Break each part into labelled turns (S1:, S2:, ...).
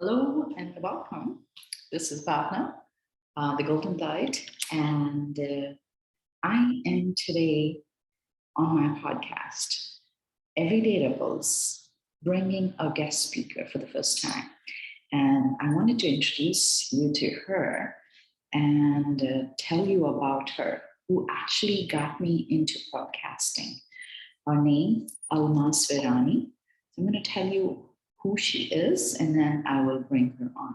S1: Hello and welcome. This is Bhavna, the Golden Guide, and I am today on my podcast, Everyday Ripples, bringing a guest speaker for the first time. And I wanted to introduce you to her and tell you about her, who actually got me into podcasting. Her name, Almas Virani. So I'm going to tell you who she is, and then I will bring her on.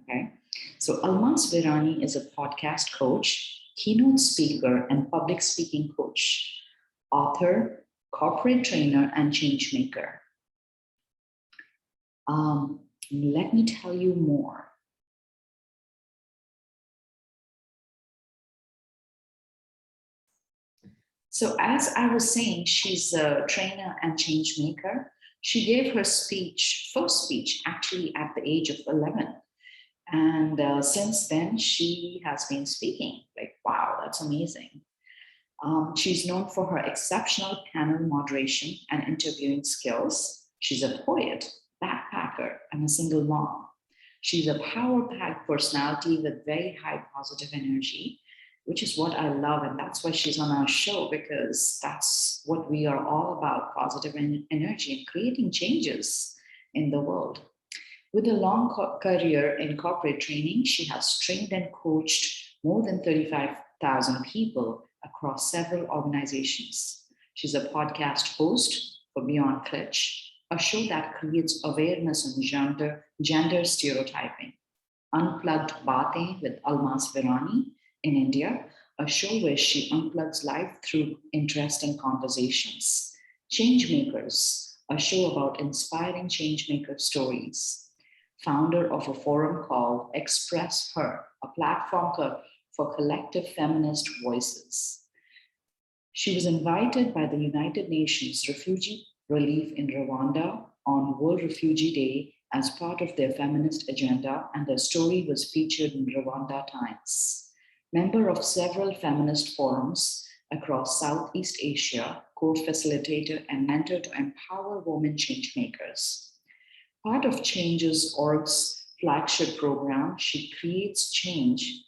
S1: Okay. So Almas Virani is a podcast coach, keynote speaker, and public speaking coach, author, corporate trainer, and change maker. Let me tell you more. So, as I was saying, she's a trainer and change maker. She gave her first speech, actually at the age of 11. And since then, she has been speaking. Like, wow, that's amazing. She's known for her exceptional panel moderation and interviewing skills. She's a poet, backpacker, and a single mom. She's a power packed personality with very high positive energy, which is what I love. And that's why she's on our show, because that's what we are all about, positive energy and creating changes in the world. With a long career in corporate training, she has trained and coached more than 35,000 people across several organizations. She's a podcast host for Beyond Klitsch, a show that creates awareness on gender stereotyping. Unplugged Baatein with Almas Virani in India, a show where she unplugs life through interesting conversations. Changemakers, a show about inspiring changemaker stories. Founder of a forum called Express Her, a platform for collective feminist voices. She was invited by the United Nations Refugee Relief in Rwanda on World Refugee Day as part of their feminist agenda, and their story was featured in Rwanda Times. Member of several feminist forums across Southeast Asia, co-facilitator and mentor to empower women changemakers. Part of Changes.org's flagship program, she creates change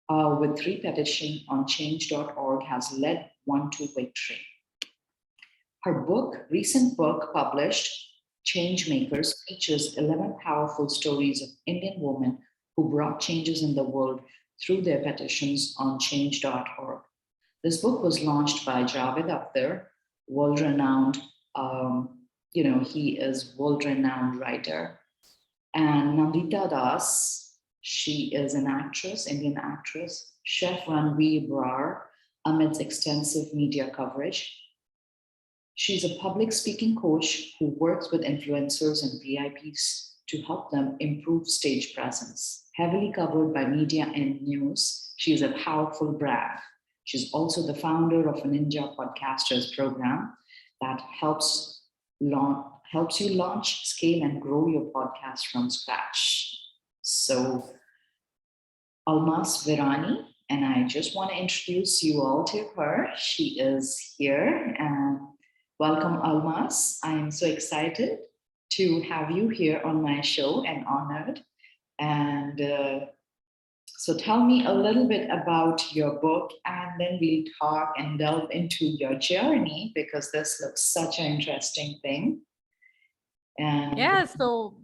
S1: with repetition on change.org has led one to victory. Her recent book published, Changemakers, features 11 powerful stories of Indian women who brought changes in the world through their petitions on change.org. This book was launched by Javed Akhtar, world-renowned, he is world-renowned writer, and Nandita Das, she is an actress, Indian actress, Chef Ranveer Brar, amidst extensive media coverage. She's a public speaking coach who works with influencers and VIPs to help them improve stage presence. Heavily covered by media and news, she is a powerful brand. She's also the founder of a Ninja Podcasters program that helps you launch, scale, and grow your podcast from scratch. So, Almas Virani, and I just want to introduce you all to her. She is here, and welcome, Almas. I am so excited to have you here on my show and honored. And so tell me a little bit about your book, and then we'll talk and delve into your journey, because this looks such an interesting thing. And
S2: Yeah, so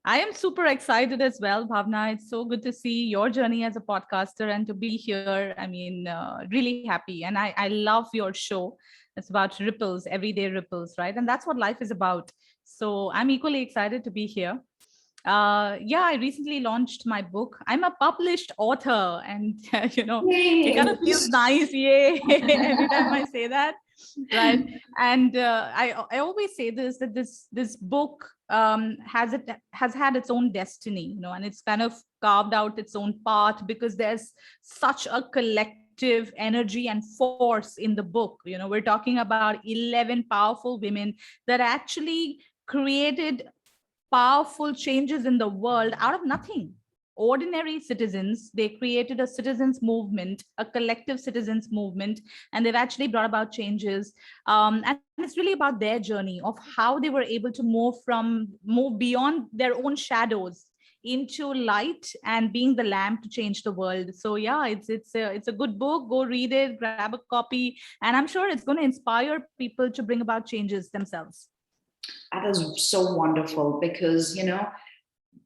S2: I am super excited as well, Bhavna. It's so good to see your journey as a podcaster and to be here. I mean, really happy. And I love your show. It's about ripples, everyday ripples, right? And that's what life is about. So I'm equally excited to be here. Yeah, I recently launched my book. I'm a published author, and it kind
S1: yay!
S2: of feels nice, yay, every time I say that, right? And I always say this, that this book has had its own destiny, and it's kind of carved out its own path, because there's such a collective energy and force in the book. We're talking about 11 powerful women that actually created powerful changes in the world out of nothing. ordinary citizens. They created a citizens movement, a collective citizens movement, and they've actually brought about changes. And it's really about their journey of how they were able to move beyond their own shadows into light and being the lamp to change the world. So yeah, it's a good book. Go read it, grab a copy, and I'm sure it's going to inspire people to bring about changes themselves.
S1: That is so wonderful because,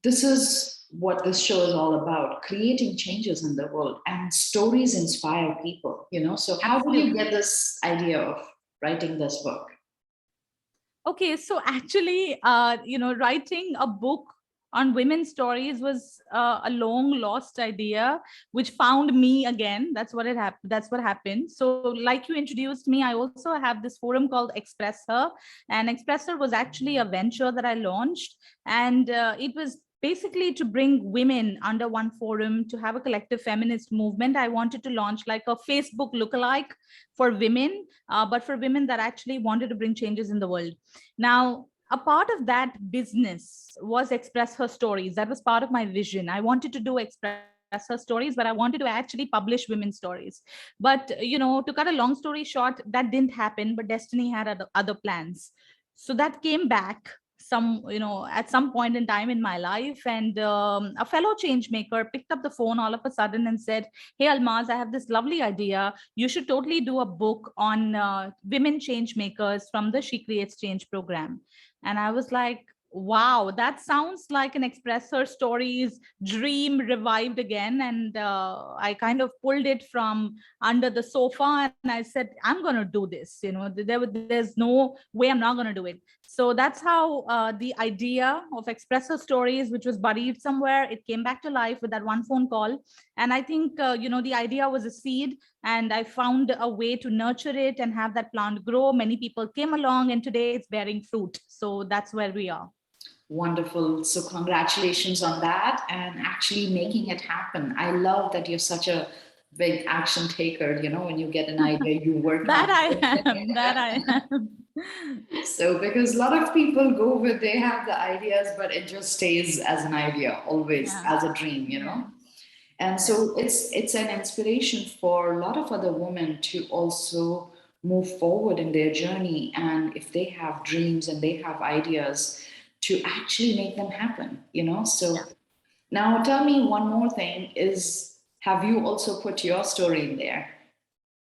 S1: this is what this show is all about, creating changes in the world, and stories inspire people. So how did you get this idea of writing this book?
S2: Okay, so actually, writing a book on women's stories was a long lost idea, which found me again. That's what That's what happened. So, like you introduced me, I also have this forum called Express Her, and Express Her was actually a venture that I launched, and it was basically to bring women under one forum to have a collective feminist movement. I wanted to launch like a Facebook lookalike for women, but for women that actually wanted to bring changes in the world. Now, a part of that business was Express Her Stories. That was part of my vision. I wanted to do Express Her Stories, but I wanted to actually publish women's stories. But, to cut a long story short, that didn't happen, but Destiny had other plans. So that came back at some point in time in my life, and a fellow change maker picked up the phone all of a sudden and said, "Hey Almaz, I have this lovely idea. You should totally do a book on women change makers from the She Creates Change program." And I was like, wow, that sounds like an Express Her Stories dream revived again. And I kind of pulled it from under the sofa and I said, I'm going to do this. There's no way I'm not going to do it. So that's how the idea of Express Her Stories, which was buried somewhere, it came back to life with that one phone call. And I think, the idea was a seed, and I found a way to nurture it and have that plant grow. Many people came along, and today it's bearing fruit. So that's where we are.
S1: Wonderful. So congratulations on that and actually making it happen. I love that you're such a big action taker. When you get an idea, you work
S2: that
S1: on
S2: it. That I am.
S1: So because a lot of people go with, they have the ideas, but it just stays as an idea, always as a dream. And so it's an inspiration for a lot of other women to also move forward in their journey. And if they have dreams and they have ideas, to actually make them happen. So now tell me one more thing is, have you also put your story in there?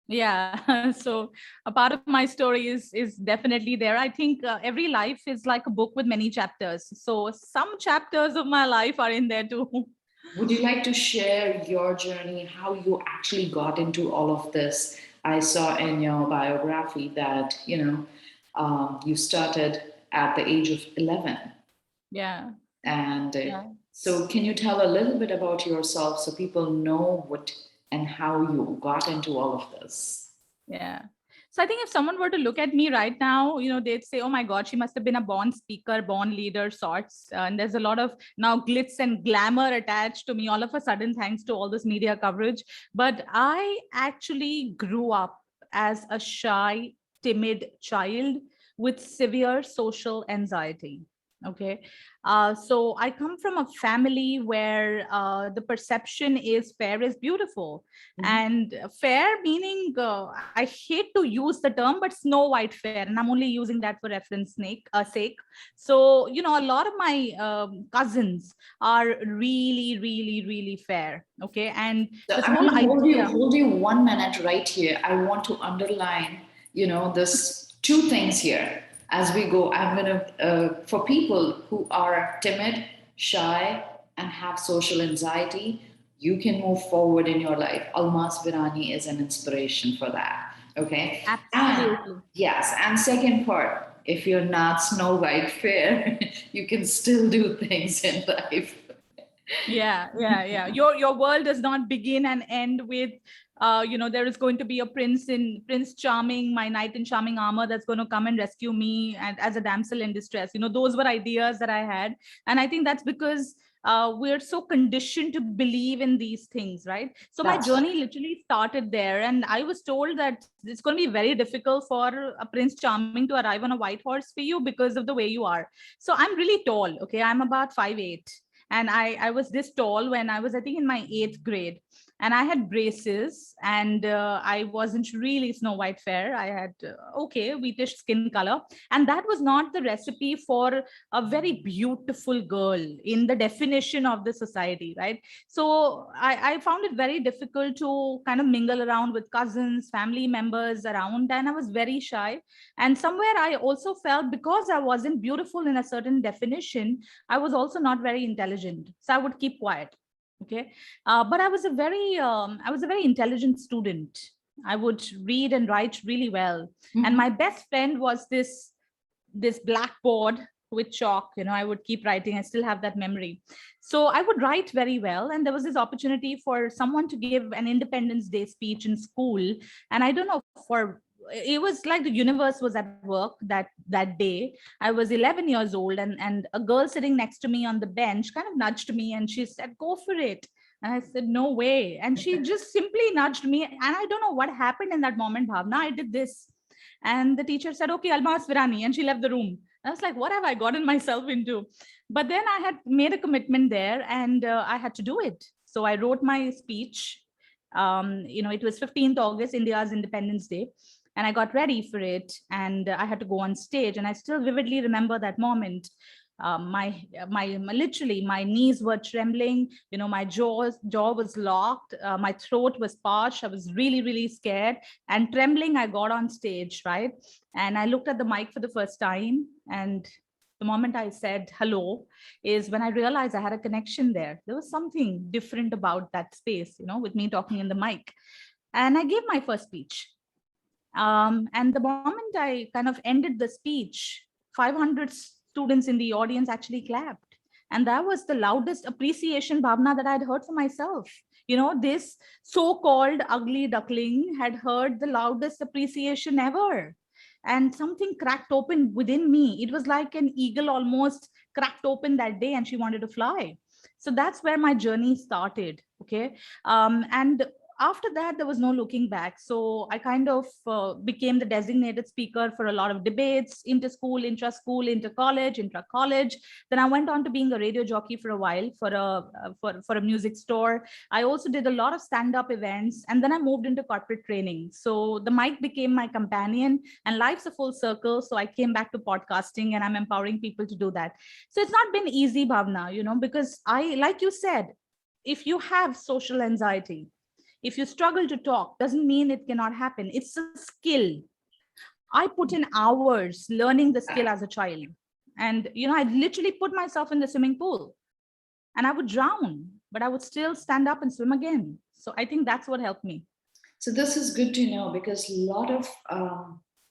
S2: Yeah, so a part of my story is definitely there. I think every life is like a book with many chapters. So some chapters of my life are in there too.
S1: Would you like to share your journey, how you actually got into all of this? I saw in your biography that, you started at the age of 11.
S2: Yeah.
S1: And so can you tell a little bit about yourself so people know what and how you got into all of this?
S2: Yeah. So I think if someone were to look at me right now, they'd say, oh my God, she must have been a born speaker, born leader sorts. And there's a lot of now glitz and glamour attached to me all of a sudden, thanks to all this media coverage. But I actually grew up as a shy, timid child with severe social anxiety. Okay. So I come from a family where the perception is fair is beautiful. And fair meaning, I hate to use the term, but Snow White fair. And I'm only using that for reference sake. So, a lot of my cousins are really, really, really fair. Okay. And
S1: so
S2: this whole idea.
S1: hold you 1 minute right here. I want to underline, this two things here. As we go, I'm going to, for people who are timid, shy, and have social anxiety, you can move forward in your life. Almaz Virani is an inspiration for that. Okay.
S2: Absolutely.
S1: And, yes. And second part, if you're not Snow White fair, you can still do things in life.
S2: Yeah. Your world does not begin and end with there is going to be a Prince Charming, my knight in shining armor, that's going to come and rescue me and as a damsel in distress. Those were ideas that I had. And I think that's because we're so conditioned to believe in these things, right? So my journey literally started there. And I was told that it's going to be very difficult for a Prince Charming to arrive on a white horse for you because of the way you are. So I'm really tall. Okay. I'm about 5'8". And I was this tall when I was, I think, in my 8th grade. And I had braces, and I wasn't really Snow White fair. I had, okay, wheatish skin color. And that was not the recipe for a very beautiful girl in the definition of the society, right? So I found it very difficult to kind of mingle around with cousins, family members around, and I was very shy. And somewhere I also felt, because I wasn't beautiful in a certain definition, I was also not very intelligent. So I would keep quiet. Okay. But I was a very intelligent student. I would read and write really well. And my best friend was this blackboard with chalk. I would keep writing. I still have that memory. So I would write very well. And there was this opportunity for someone to give an Independence Day speech in school. And I don't know, it was like the universe was at work that day. I was 11 years old, and a girl sitting next to me on the bench kind of nudged me, and she said, "Go for it." And I said, "No way." And she just simply nudged me. And I don't know what happened in that moment, Bhavna. I did this. And the teacher said, "Okay, Alma Asfirani." And she left the room. I was like, what have I gotten myself into? But then I had made a commitment there, and I had to do it. So I wrote my speech. It was 15th August, India's Independence Day. And I got ready for it, and I had to go on stage. And I still vividly remember that moment. Literally, my knees were trembling. My jaw was locked. My throat was parched. I was really, really scared and trembling. I got on stage, right? And I looked at the mic for the first time. And the moment I said hello is when I realized I had a connection there. There was something different about that space, with me talking in the mic. And I gave my first speech. And the moment I kind of ended the speech, 500 students in the audience actually clapped. And that was the loudest appreciation, Bhavna, that I'd heard for myself. This so-called ugly duckling had heard the loudest appreciation ever. And something cracked open within me. It was like an eagle almost cracked open that day, and she wanted to fly. So that's where my journey started. Okay. And after that, there was no looking back. So I kind of became the designated speaker for a lot of debates, inter-school, intra-school, inter-college, intra-college. Then I went on to being a radio jockey for a while for a music store. I also did a lot of stand-up events, and then I moved into corporate training. So the mic became my companion, and life's a full circle. So I came back to podcasting, and I'm empowering people to do that. So it's not been easy, Bhavna, because like you said, if you have social anxiety, if you struggle to talk, doesn't mean it cannot happen. It's a skill. I put in hours learning the skill as a child. And, I literally put myself in the swimming pool and I would drown, but I would still stand up and swim again. So I think that's what helped me.
S1: So this is good to know, because a lot of,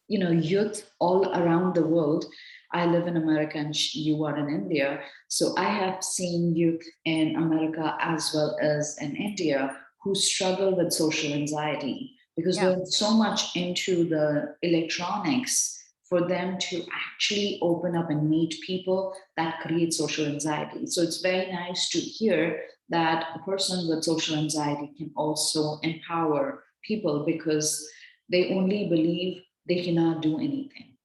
S1: youth all around the world. I live in America and you are in India. So I have seen youth in America as well as in India who struggle with social anxiety, because they're so much into the electronics. For them to actually open up and meet people, that creates social anxiety. So it's very nice to hear that a person with social anxiety can also empower people, because they only believe they cannot do anything.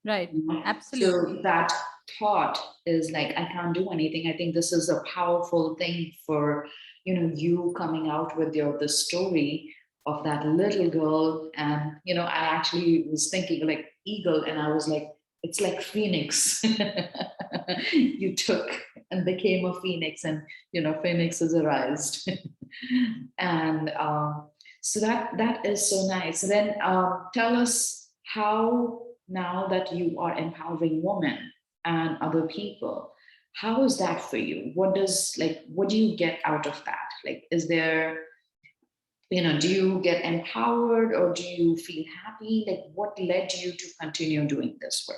S2: Right. Absolutely.
S1: So that thought is like, I can't do anything. I think this is a powerful thing for, you coming out with the story of that little girl. And, I actually was thinking like eagle, and I was like, it's like Phoenix. You took and became a Phoenix, and, Phoenix has arisen. And so that is so nice. And then tell us how, now that you are empowering women and other people, how is that for you? What do you get out of that? Like, is there, do you get empowered, or do you feel happy? Like, what led you to continue doing this work?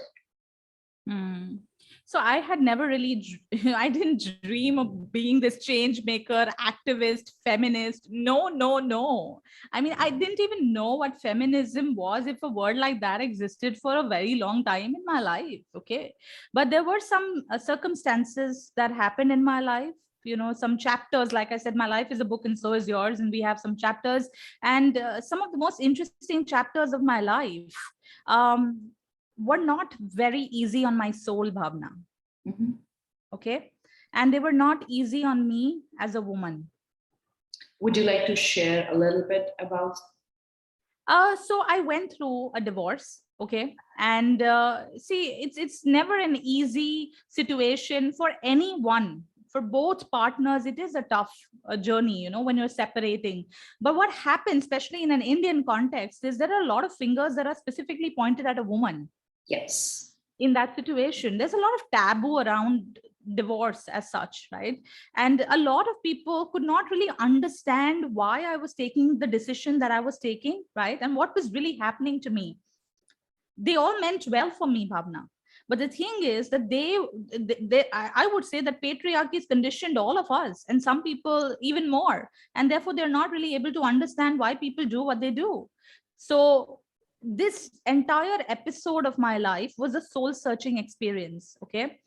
S2: So I had never really, I didn't dream of being this change maker, activist, feminist. No. I mean, I didn't even know what feminism was, if a word like that existed, for a very long time in my life. Okay. But there were some circumstances that happened in my life. Some chapters, like I said, my life is a book and so is yours. And we have some chapters, and some of the most interesting chapters of my life were not very easy on my soul, Bhavna. Okay. and they were not easy on me as a woman.
S1: Would you like to share a little bit about?
S2: So I went through a divorce, okay, and see, it's never an easy situation for anyone. For both partners, it is a tough journey, when you're separating. But what happens, especially in an Indian context, is there are a lot of fingers that are specifically pointed at a woman.
S1: Yes.
S2: In that situation, there's a lot of taboo around divorce as such, right? And a lot of people could not really understand why I was taking the decision that I was taking, right? And what was really happening to me. They all meant well for me, Bhavna, but the thing is that I would say that patriarchy has conditioned all of us, and some people even more, and therefore they're not really able to understand why people do what they do. So this entire episode of my life was a soul searching experience, okay?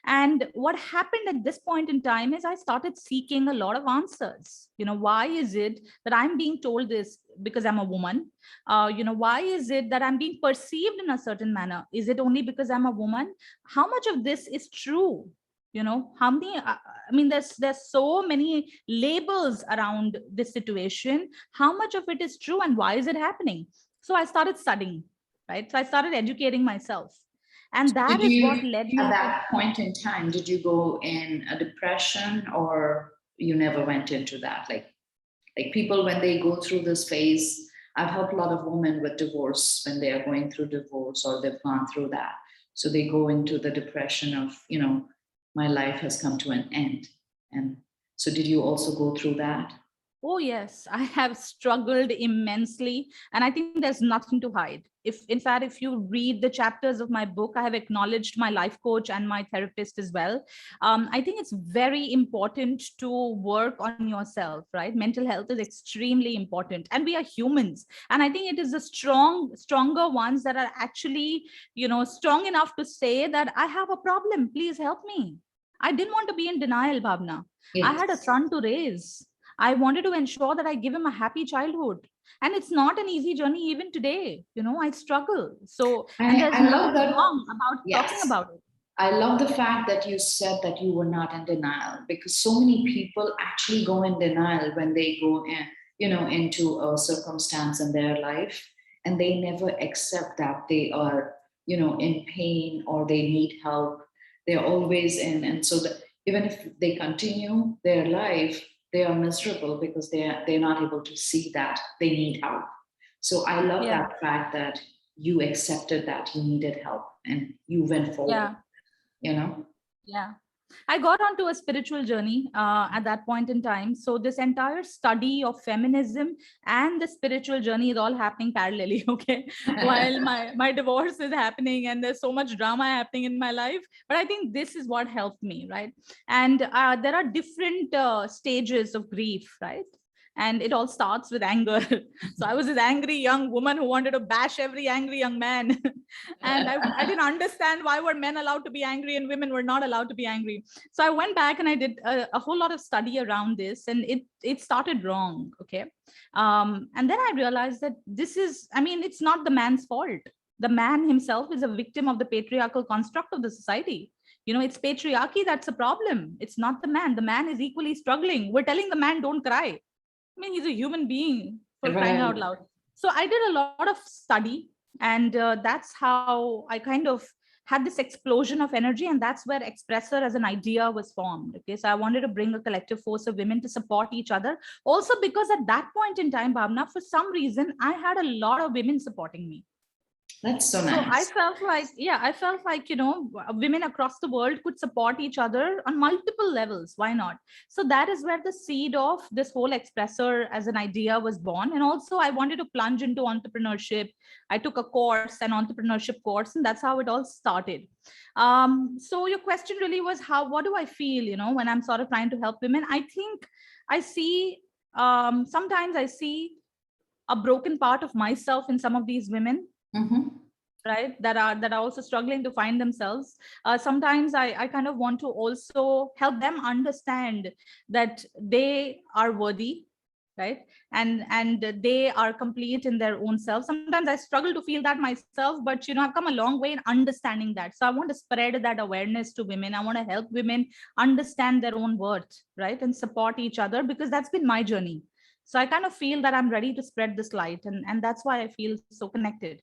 S2: And what happened at this point in time is I started seeking a lot of answers. Why is it that I'm being told this because I'm a woman? Why is it that I'm being perceived in a certain manner? Is it only because I'm a woman? How much of this is true? How many, I mean, there's so many labels around this situation. How much of it is true, and why is it happening? So I started studying, right? So I started educating myself. And that
S1: Did
S2: is
S1: you,
S2: what led
S1: at
S2: me to.
S1: that point in time, did you go in a depression, or you never went into that? Like people, when they go through this phase, I've helped a lot of women with divorce when they are going through divorce or they've gone through that. So they go into the depression of, my life has come to an end. And so did you also go through that?
S2: Oh, yes, I have struggled immensely. And I think there's nothing to hide. If, in fact, if you read the chapters of my book, I have acknowledged my life coach and my therapist as well. I think it's very important to work on yourself, right? Mental health is extremely important. And we are humans. And I think it is the stronger ones that are actually, strong enough to say that I have a problem. Please help me. I didn't want to be in denial, Bhavna. I had a
S1: Yes.
S2: son to raise. I wanted to ensure that I give him a happy childhood. And it's not an easy journey even today. I struggle. So, and there's
S1: I love
S2: nothing
S1: that.
S2: wrong about talking
S1: Yes.
S2: about it.
S1: I love the fact that you said that you were not in denial, because so many people actually go in denial when they go in, into a circumstance in their life, and they never accept that they are, in pain or they need help. They're always in, and so that even if they continue their life, they are miserable because they're not able to see that they need help. So I love
S2: Yeah.
S1: that fact that you accepted that you needed help and you went forward,
S2: Yeah.
S1: you know.
S2: Yeah. I got onto a spiritual journey at that point in time. So this entire study of feminism and the spiritual journey is all happening parallelly. Okay, while my divorce is happening and there's so much drama happening in my life, but I think this is what helped me, right? And there are different stages of grief, right? And it all starts with anger. So I was this angry young woman who wanted to bash every angry young man. And I didn't understand why were men allowed to be angry and women were not allowed to be angry. So I went back and I did a whole lot of study around this, and it started wrong. Okay. And then I realized that it's not the man's fault. The man himself is a victim of the patriarchal construct of the society. It's patriarchy that's a problem. It's not the man. The man is equally struggling. We're telling the man, don't cry. I mean, he's a human being, for crying
S1: Right.
S2: out loud. So I did a lot of study, and that's how I kind of had this explosion of energy, and that's where Expressor as an idea was formed. Okay, so I wanted to bring a collective force of women to support each other. Also, because at that point in time, Bhavna, for some reason, I had a lot of women supporting me.
S1: That's so
S2: So I
S1: nice.
S2: felt like, women across the world could support each other on multiple levels. Why not? So that is where the seed of this whole Expressor as an idea was born. And also I wanted to plunge into entrepreneurship. I took a course, an entrepreneurship course, and that's how it all started. So your question really was what do I feel, when I'm sort of trying to help women? I think I see, sometimes I see a broken part of myself in some of these women,
S1: Mm-hmm.
S2: right, that are also struggling to find themselves. Sometimes I kind of want to also help them understand that they are worthy, right? And they are complete in their own self. Sometimes I struggle to feel that myself, but I've come a long way in understanding that. So I want to spread that awareness to women. I want to help women understand their own worth, right, and support each other, because that's been my journey. So I kind of feel that I'm ready to spread this light, and that's why I feel so connected.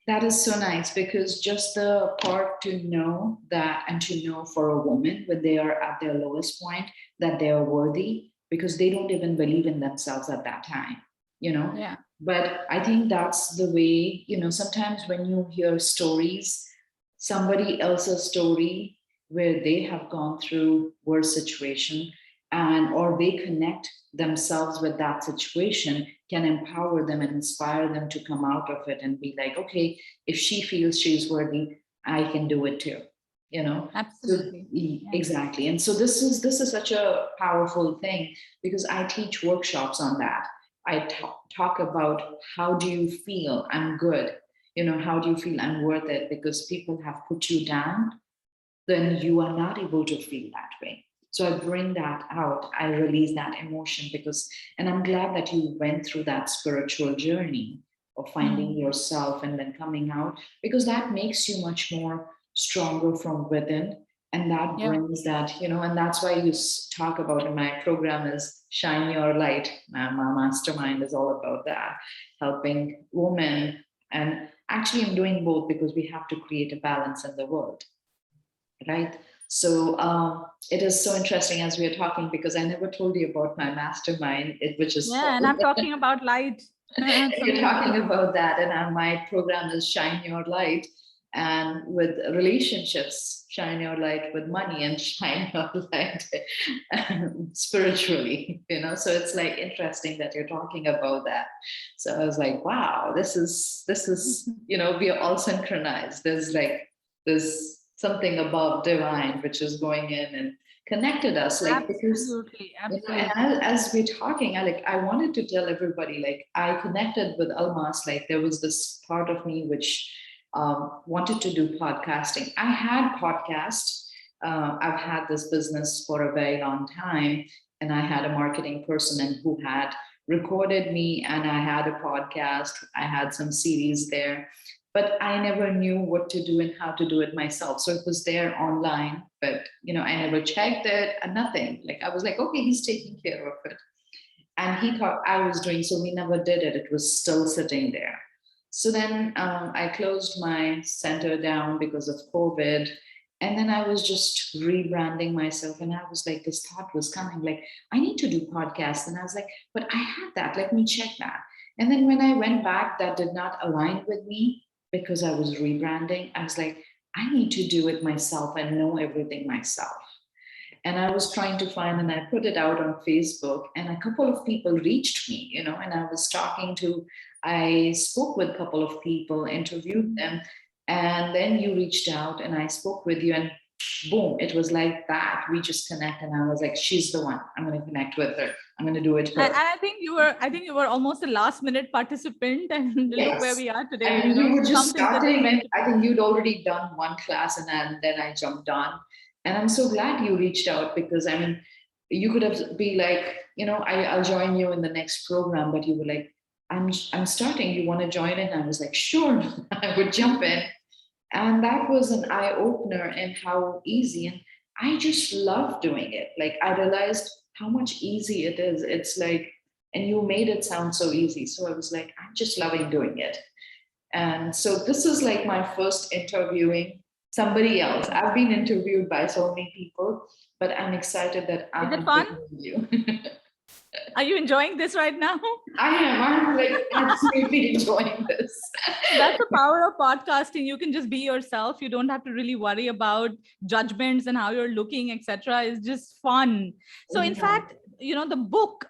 S1: That is so nice, because just the part to know that, and to know for a woman when they are at their lowest point, that they are worthy, because they don't even believe in themselves at that time, you know.
S2: Yeah.
S1: But I think that's the way, sometimes when you hear stories, somebody else's story where they have gone through worse situation, and or they connect themselves with that situation, can empower them and inspire them to come out of it and be like, okay, if she feels she's worthy, I can do it too, so
S2: Absolutely. Yeah.
S1: exactly. And so this is such a powerful thing, because I teach workshops on that. I talk about, how do you feel I'm good, how do you feel I'm worth it, because people have put you down, then you are not able to feel that way. So I bring that out, I release that emotion, because, and I'm glad that you went through that spiritual journey of finding yourself and then coming out, because that makes you much more stronger from within. And that
S2: Yeah.
S1: brings that, and that's why you talk about, in my program is Shine Your Light. My mastermind is all about that, helping women. And actually, I'm doing both, because we have to create a balance in the world, right? So it is so interesting as we are talking, because I never told you about my mastermind, which is
S2: Yeah, and
S1: called.
S2: I'm talking about light. It's
S1: You're talking
S2: amazing.
S1: about that, and my program is Shine Your Light, and with relationships, shine your light with money, and shine your light spiritually. So it's like interesting that you're talking about that. So I was like, wow, this is we are all synchronized. There's something above divine which is going in and connected us, like, because
S2: Absolutely.
S1: and
S2: Absolutely.
S1: as we're talking, I wanted to tell everybody, like, I connected with Almas. Like, there was this part of me which wanted to do podcasting. I had podcast. I've had this business for a very long time, and I had a marketing person and who had recorded me, and I had a podcast. I had some series there, but I never knew what to do and how to do it myself. So it was there online, but I never checked it and nothing. Like, I was like, okay, he's taking care of it. And he thought I was doing, so we never did it. It was still sitting there. So then I closed my center down because of COVID. And then I was just rebranding myself. And I was like, this thought was coming, like, I need to do podcasts. And I was like, but I had that. Let me check that. And then when I went back, that did not align with me, because I was rebranding. I was like, I need to do it myself and know everything myself. And I was trying to find, and I put it out on Facebook, and a couple of people reached me, and I was I spoke with a couple of people, interviewed them, and then you reached out and I spoke with you, and boom, it was like that. We just connect, and I was like, she's the one. I'm going to connect with her. I'm going to do it
S2: And
S1: her.
S2: I think you were almost a last minute participant, and look where
S1: Yes.
S2: we are
S1: I
S2: today.
S1: mean, you were just
S2: Some things are just
S1: starting, and
S2: meant to
S1: I think you'd already done one class, and then I jumped on. And I'm so glad you reached out, because I mean, you could have be like, I'll join you in the next program, but you were like, I'm starting. You want to join in? I was like, sure, I would jump in. And that was an eye opener in how easy, and I just love doing it. Like, I realized how much easy it is. It's like, and you made it sound so easy. So I was like, I'm just loving doing it. And so this is like my first interviewing somebody else. I've been interviewed by so many people, but I'm excited that
S2: be. Is
S1: I'm
S2: it fun?
S1: interviewing you.
S2: Are you enjoying this right now?
S1: I am. I'm like absolutely enjoying this.
S2: That's the power of podcasting. You can just be yourself. You don't have to really worry about judgments and how you're looking, etc. It's just fun. So in
S1: Yeah.
S2: fact, the book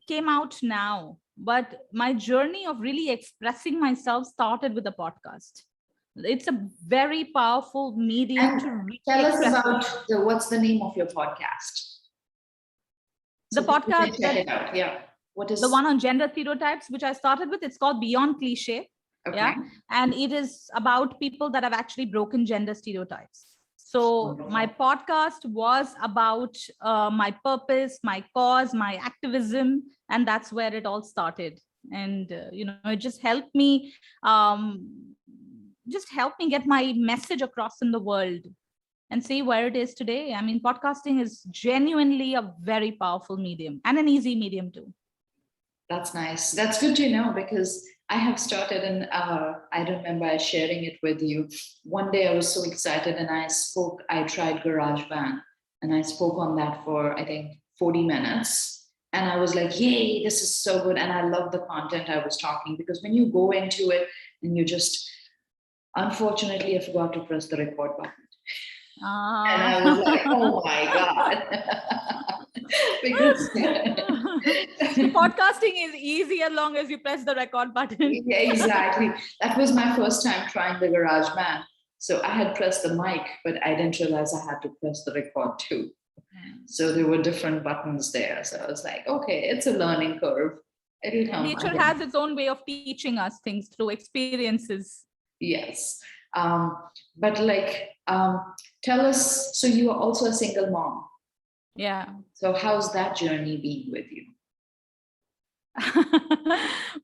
S2: came out now, but my journey of really expressing myself started with a podcast. It's a very powerful medium
S1: And
S2: to really
S1: tell us
S2: express
S1: about
S2: yourself.
S1: what's the name of your podcast?
S2: The
S1: So people
S2: podcast
S1: can check
S2: that
S1: it out. Yeah. What
S2: the
S1: is
S2: one on gender stereotypes, which I started with, it's called Beyond Cliche.
S1: okay?
S2: Yeah. And it is about people that have actually broken gender stereotypes. So my
S1: Wonderful.
S2: podcast was about my purpose, my cause, my activism, and that's where it all started. And it just helped me get my message across in the world and see where it is today. I mean, podcasting is genuinely a very powerful medium and an easy medium too.
S1: That's nice. That's good to know because I have started and I remember sharing it with you. One day I was so excited and I tried GarageBand and I spoke on that for, I think, 40 minutes. And I was like, yay, this is so good. And I love the content I was talking because when you go into it and you just, unfortunately, I forgot to press the record button. And I was like, oh my God. Because
S2: See, podcasting is easy as long as you press the record button.
S1: yeah, exactly. That was my first time trying the GarageBand. So I had pressed the mic, but I didn't realize I had to press the record too. So there were different buttons there. So I was like, okay, it's a learning curve. It'll come
S2: Nature
S1: again.
S2: has its own way of teaching us things through experiences.
S1: Yes. But tell us, so you are also a single mom.
S2: Yeah.
S1: So how's that journey been with you?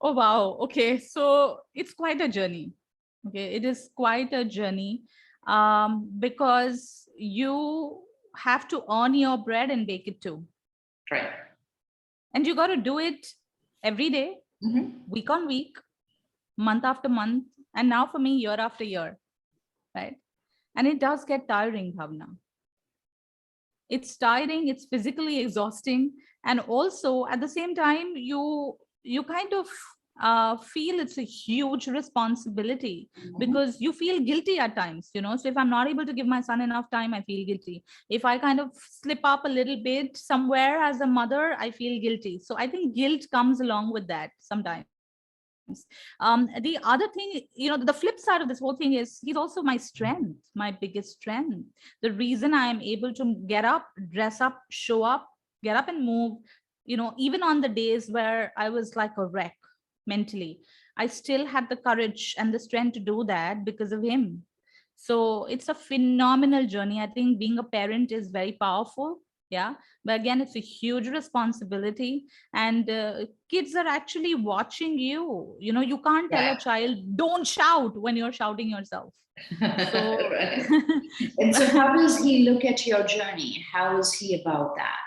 S2: Oh, wow. Okay. So it's quite a journey. Okay. It is quite a journey because you have to earn your bread and bake it too.
S1: Right.
S2: And you got to do it every day, week on week, month after month, and now for me, year after year. Right. And it does get tiring, Bhavna. It's tiring, it's physically exhausting, and also at the same time you kind of feel it's a huge responsibility because you feel guilty at times. So if I'm not able to give my son enough time, I feel guilty. If I kind of slip up a little bit somewhere as a mother, I feel guilty. So I think guilt comes along with that sometimes. The other thing, the flip side of this whole thing is he's also my strength, my biggest strength. The reason I am able to get up, dress up, show up, get up and move, even on the days where I was like a wreck mentally, I still had the courage and the strength to do that because of him. So it's a phenomenal journey. I think being a parent is very powerful. Yeah. But again, it's a huge responsibility. And kids are actually watching you. You can't tell a
S1: Right.
S2: child, don't shout when you're shouting yourself. So,
S1: Right. And so how does he look at your journey? How is he about that?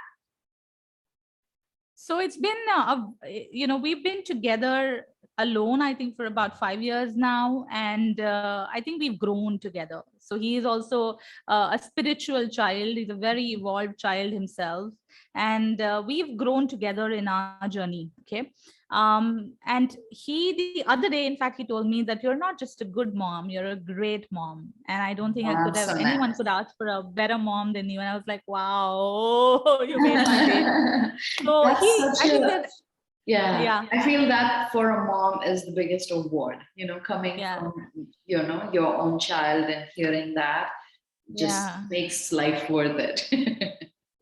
S2: so it's been, we've been together alone, I think, for about 5 years now. And I think we've grown together. So he is also a spiritual child. He's a very evolved child himself. And we've grown together in our journey. Okay. And the other day, in fact, he told me that you're not just a good mom, you're a great mom. And I don't think
S1: That's so
S2: anyone
S1: nice.
S2: could ask for a better mom than you. And I was like, wow, you made my day. So
S1: That's such
S2: I think
S1: a,
S2: that,
S1: yeah,
S2: yeah,
S1: I feel that for a mom is the biggest award, coming
S2: yeah,
S1: from, your own child and hearing that just
S2: yeah.
S1: makes life worth it.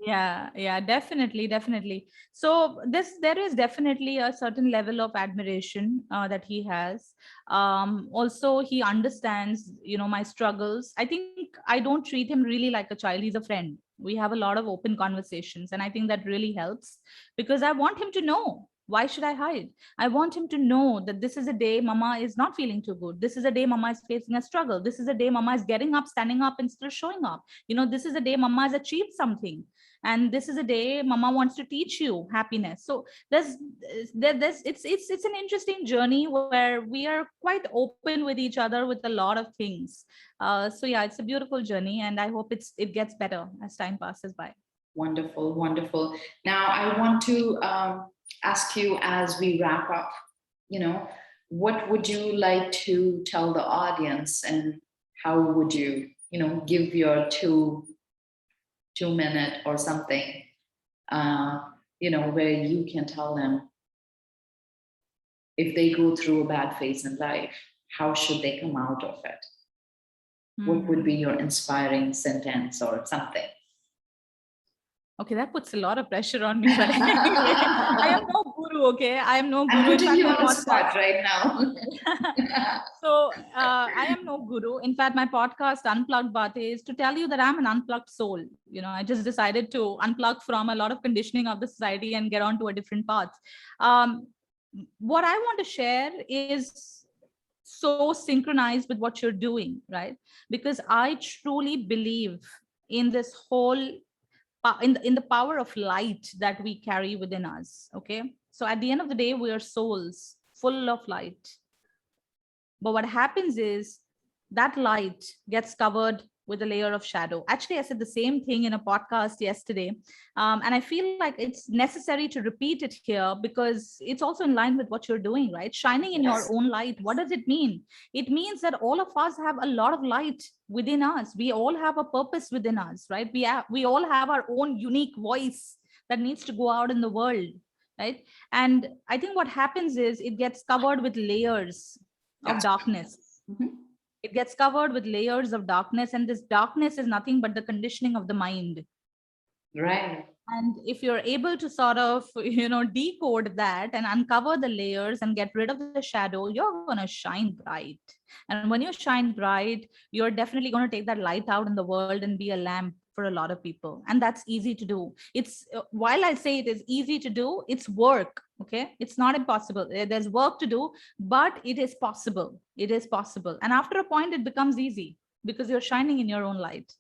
S2: Yeah, definitely, definitely. So there is definitely a certain level of admiration that he has. Also, he understands, my struggles. I think I don't treat him really like a child. He's a friend. We have a lot of open conversations, and I think that really helps because I want him to know. Why should I hide? I want him to know that this is a day mama is not feeling too good. This is a day mama is facing a struggle. This is a day mama is getting up, standing up, and still showing up. This is a day mama has achieved something, and this is a day mama wants to teach you happiness. So there's it's an interesting journey where we are quite open with each other with a lot of things. So yeah, it's a beautiful journey, and I hope it gets better as time passes by.
S1: Wonderful, wonderful. Now I want to ask you as we wrap up, what would you like to tell the audience and how would you, give your 2 minute or something, where you can tell them if they go through a bad phase in life, how should they come out of it? What would be your inspiring sentence or something?
S2: Okay, that puts a lot of pressure on me. But anyway, I am no guru. Okay, I am no
S1: I'm
S2: guru. In
S1: putting
S2: fact,
S1: you
S2: my
S1: on the
S2: podcast.
S1: spot right now.
S2: So I am no guru. In fact, my podcast Unplugged Bate is to tell you that I'm an unplugged soul. I just decided to unplug from a lot of conditioning of the society and get on to a different path. Um, what I want to share is so synchronized with what you're doing, right? Because I truly believe in this whole in the power of light that we carry within us. Okay, so at the end of the day, we are souls full of light, but what happens is that light gets covered with a layer of shadow. Actually, I said the same thing in a podcast yesterday. And I feel like it's necessary to repeat it here because it's also in line with what you're doing, right? Shining in your
S1: Yes.
S2: own light. What does it mean? It means that all of us have a lot of light within us. We all have a purpose within us, right? We all have our own unique voice that needs to go out in the world, right? And I think what happens is it gets covered with layers of
S1: That's
S2: darkness.
S1: Mhm.
S2: It gets covered with layers of darkness, and this darkness is nothing but the conditioning of the mind.
S1: Right.
S2: And if you're able to sort of decode that and uncover the layers and get rid of the shadow, you're going to shine bright. And when you shine bright, you're definitely going to take that light out in the world and be a lamp for a lot of people. And that's easy to do. It's while I say it is easy to do, it's work. Okay, it's not impossible. There's work to do, but it is possible. It is possible. And after a point, it becomes easy because you're shining in your own light.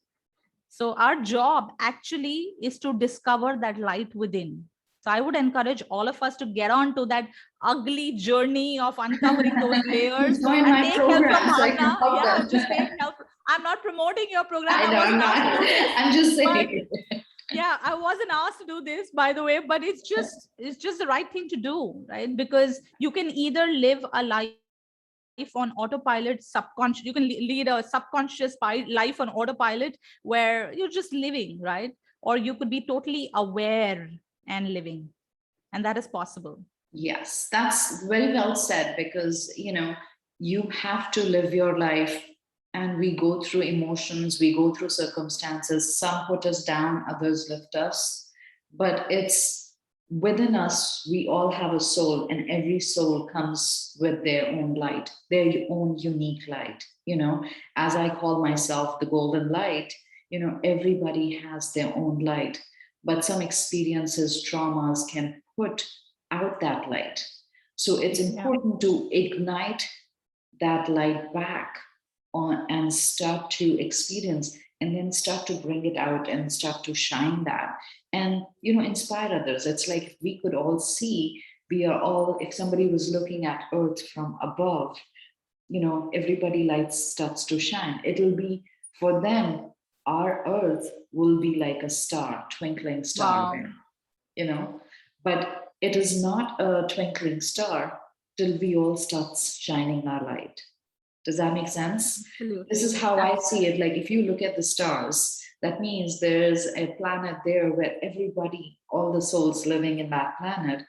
S2: So our job actually is to discover that light within. So I would encourage all of us to get on to that ugly journey of uncovering those layers
S1: Join
S2: and
S1: my
S2: take help from
S1: program so I can
S2: Bhavna.
S1: help
S2: Yeah,
S1: them.
S2: just take help. I'm not promoting your program.
S1: I
S2: I
S1: know I'm
S2: wasn't asked to
S1: not.
S2: do this.
S1: I'm just
S2: But
S1: saying.
S2: yeah, I wasn't asked to do this, by the way, but it's just the right thing to do, right? Because you can either live a life on autopilot, subconscious. You can lead a subconscious life on autopilot where you're just living, right? Or you could be totally aware and living, and that is possible.
S1: Yes, that's very well said because, you have to live your life and we go through emotions, we go through circumstances. Some put us down, others lift us. But it's within us, we all have a soul, and every soul comes with their own light, their own unique light. As I call myself the golden light, everybody has their own light, but some experiences, traumas can put out that light. So it's
S2: Yeah.
S1: important to ignite that light back on and start to experience and then start to bring it out and start to shine that and inspire others. It's like if we could all see, we are all, if somebody was looking at earth from above, everybody light starts to shine. It'll be for them, our earth will be like a star, twinkling star
S2: Wow.
S1: there, you know but it is not a twinkling star till we all start shining our light. Does that make sense? This
S2: Absolutely.
S1: is how I see it. Like if you look at the stars, that means there's a planet there where everybody, all the souls living in that planet,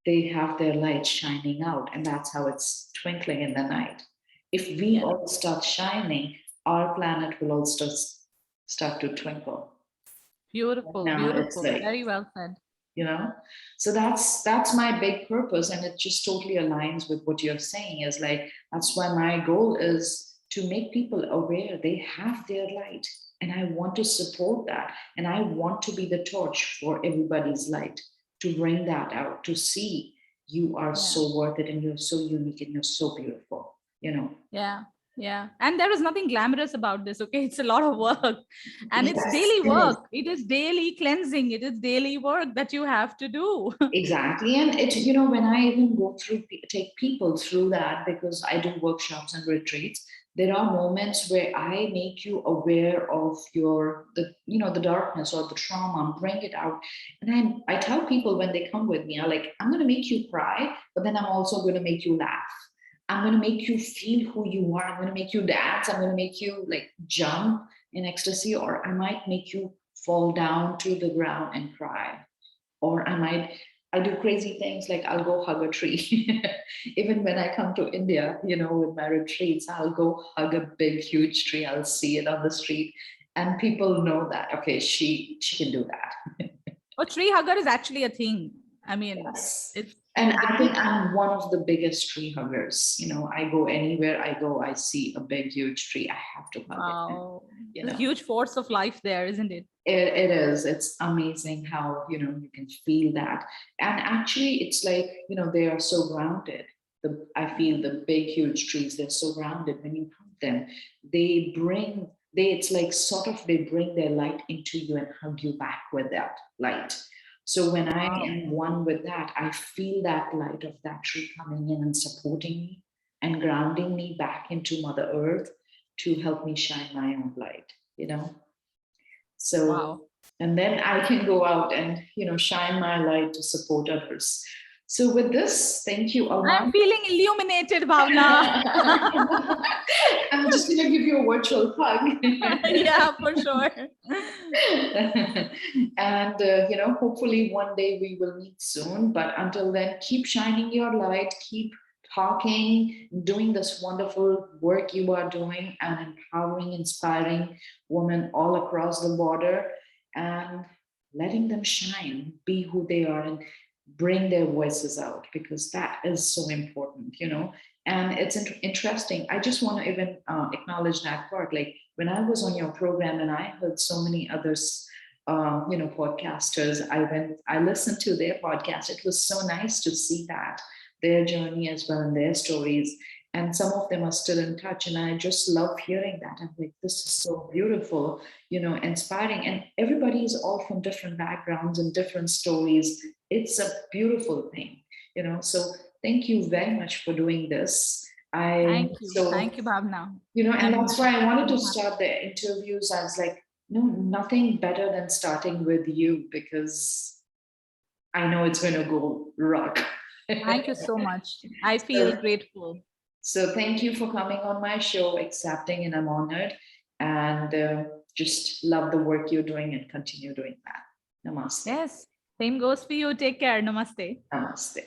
S1: they have their light shining out, and that's how it's twinkling in the night. If we
S2: Yeah.
S1: all start shining, our planet will also start to twinkle.
S2: Beautiful.
S1: Now it's
S2: Beautiful.
S1: like,
S2: Very well said.
S1: you know so that's my big purpose, and it just totally aligns with what you're saying. Is like, that's why my goal is to make people aware they have their light, and I want to support that, and I want to be the torch for everybody's light, to bring that out, to see you are
S2: Yeah.
S1: so worth it, and you're so unique, and you're so beautiful.
S2: Yeah. Yeah. And there is nothing glamorous about this. Okay. It's a lot of work and it's
S1: Yes,
S2: daily
S1: it is.
S2: work. It is daily cleansing. It is daily work that you have to do.
S1: Exactly. And when I even go through, take people through that, because I do workshops and retreats, there are moments where I make you aware of the darkness or the trauma, bring it out. And I tell people when they come with me, I'm going to make you cry, but then I'm also going to make you laugh. I'm going to make you feel who you are. I'm going to make you dance. I'm going to make you like jump in ecstasy, or I might make you fall down to the ground and cry, or I do crazy things like I'll go hug a tree. Even when I come to India, with my retreats, I'll go hug a big, huge tree. I'll see it on the street, and people know that, okay, she can do that.
S2: Oh, tree hugger is actually a thing. I mean,
S1: Yes.
S2: it's
S1: And
S2: the
S1: I think
S2: people.
S1: I'm one of the biggest tree huggers. I go anywhere I go, I see a big, huge tree. I have to hug it. And,
S2: Wow,
S1: you
S2: the
S1: know,
S2: huge force of life there, isn't it?
S1: it is. It's amazing how, you can feel that. And actually, it's like, they are so grounded. I feel the big, huge trees, they're so grounded. When you hug them, it's like sort of they bring their light into you and hug you back with that light. So when I
S2: Wow.
S1: am one with that, I feel that light of that tree coming in and supporting me and grounding me back into Mother Earth to help me shine my own light. So,
S2: Wow.
S1: and then I can go out and, shine my light to support others. So with this, thank you,
S2: I'm
S1: Alman.
S2: feeling illuminated, Bhavna.
S1: I'm just going to give you a virtual hug.
S2: Yeah, for sure.
S1: And, hopefully one day we will meet soon. But until then, keep shining your light, keep talking, doing this wonderful work you are doing, and empowering, inspiring women all across the border, and letting them shine, be who they are, and bring their voices out, because that is so important. And it's interesting. I just want to even acknowledge that part. Like when I was on your program and I heard so many others, podcasters, I listened to their podcast. It was so nice to see that their journey as well and their stories. And some of them are still in touch. And I just love hearing that. I'm like, this is so beautiful, inspiring. And everybody is all from different backgrounds and different stories. It's a beautiful thing. So thank you very much for doing this. I
S2: Thank you.
S1: so
S2: Thank you, Bhavna.
S1: and
S2: I'm
S1: that's why I wanted to
S2: so happy.
S1: start the interviews. I was like, no, nothing better than starting with you, because I know it's going to go rock.
S2: Thank you so much. I feel
S1: so,
S2: grateful.
S1: so thank you for coming on my show, accepting, and I'm honored. And just love the work you're doing and continue doing that. Namaste.
S2: Yes. Same goes for you. Take care. Namaste.
S1: Namaste.